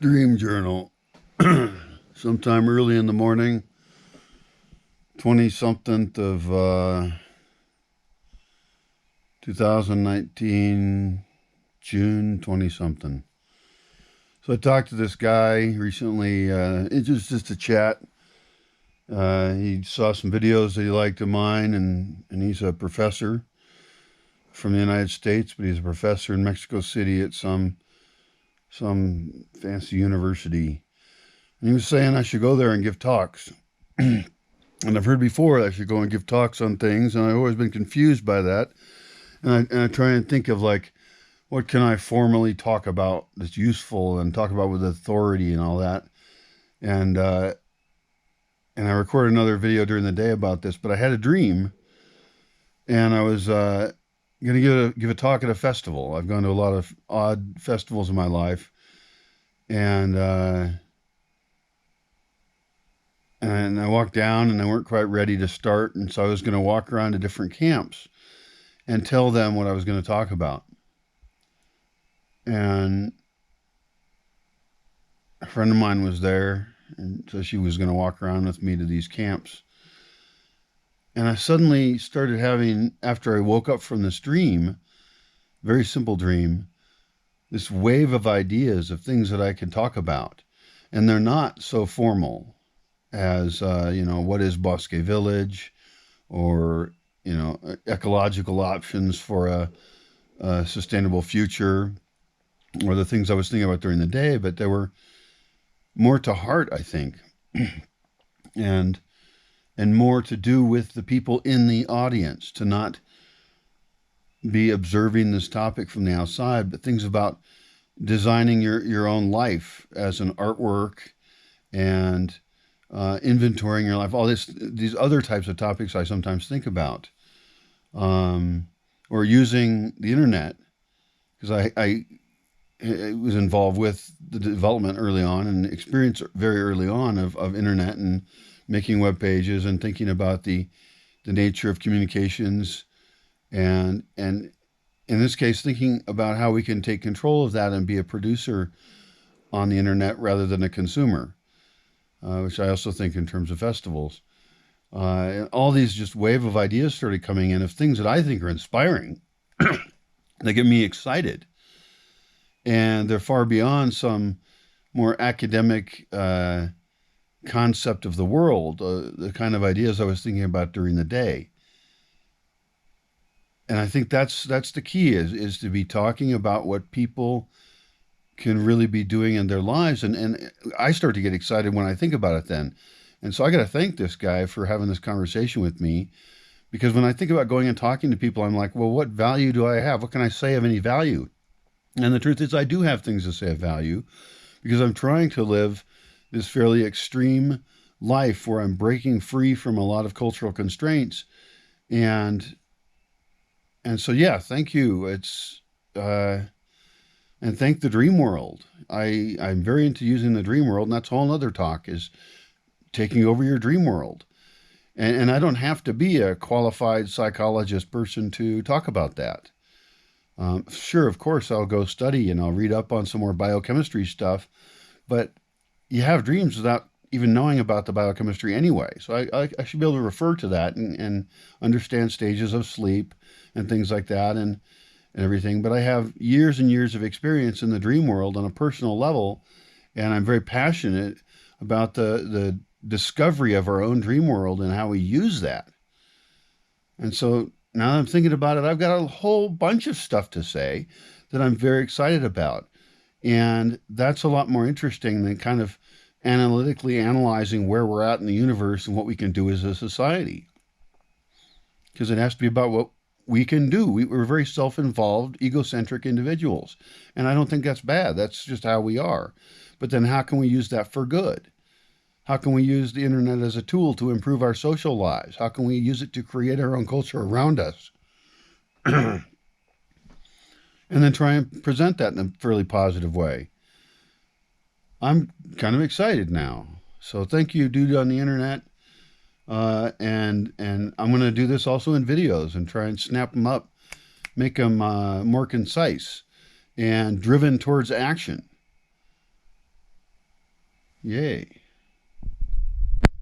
Dream journal. Sometime early in the morning, 20-something of 2019, June 20-something. So I talked to this guy recently. It was just a chat. He saw some videos that he liked of mine, and he's a professor from the United States, but he's a professor in Mexico City at some fancy university. And he was saying I should go there and give talks. And I've heard before I should go and give talks on things, and I've always been confused by that. And I try and think of like, what can I formally talk about that's useful and talk about with authority and all that. And and I recorded another video during the day about this, but I had a dream, and I was going to give a talk at a festival. I've gone to a lot of odd festivals in my life, and I walked down, and they weren't quite ready to start, and so I was going to walk around to different camps and tell them what I was going to talk about. And a friend of mine was there, and so she was going to walk around with me to these camps. And I suddenly started having, after I woke up from this dream, very simple dream, this wave of ideas of things that I can talk about. And they're not so formal as, what is Bosque Village, or, ecological options for a sustainable future, or the things I was thinking about during the day, but they were more to heart, I think, and more to do with the people in the audience, to not be observing this topic from the outside, but things about designing your own life as an artwork, and inventorying your life, all these other types of topics I sometimes think about, or using the internet, because I was involved with the development early on, and experience very early on of internet, and making web pages, and thinking about the nature of communications, and in this case, thinking about how we can take control of that and be a producer on the internet rather than a consumer, which I also think in terms of festivals. And all these just wave of ideas started coming in of things that I think are inspiring. They get me excited. And they're far beyond some more academic concept of the world, the kind of ideas I was thinking about during the day. And I think that's the key, is to be talking about what people can really be doing in their lives. And I start to get excited when I think about it then. And so I got to thank this guy for having this conversation with me, because when I think about going and talking to people, I'm like, well, what value do I have? What can I say of any value? And the truth is, I do have things to say of value, because I'm trying to live this fairly extreme life where I'm breaking free from a lot of cultural constraints. And so, yeah, thank you. And thank the dream world. I'm very into using the dream world, and that's a whole other talk, is taking over your dream world. And I don't have to be a qualified psychologist person to talk about that. Sure, of course, I'll go study and I'll read up on some more biochemistry stuff, but you have dreams without even knowing about the biochemistry anyway. So I should be able to refer to that, and understand stages of sleep and things like that, and everything. But I have years and years of experience in the dream world on a personal level, and I'm very passionate about the discovery of our own dream world and how we use that. And so now that I'm thinking about it, I've got a whole bunch of stuff to say that I'm very excited about. And that's a lot more interesting than kind of analytically analyzing where we're at in the universe and what we can do as a society. Because it has to be about what we can do. We're very self-involved, egocentric individuals. And I don't think that's bad. That's just how we are. But then how can we use that for good? How can we use the internet as a tool to improve our social lives? How can we use it to create our own culture around us? And then try and present that in a fairly positive way. I'm kind of excited now. So thank you, dude on the internet. And I'm going to do this also in videos and try and snap them up, make them more concise and driven towards action. Yay.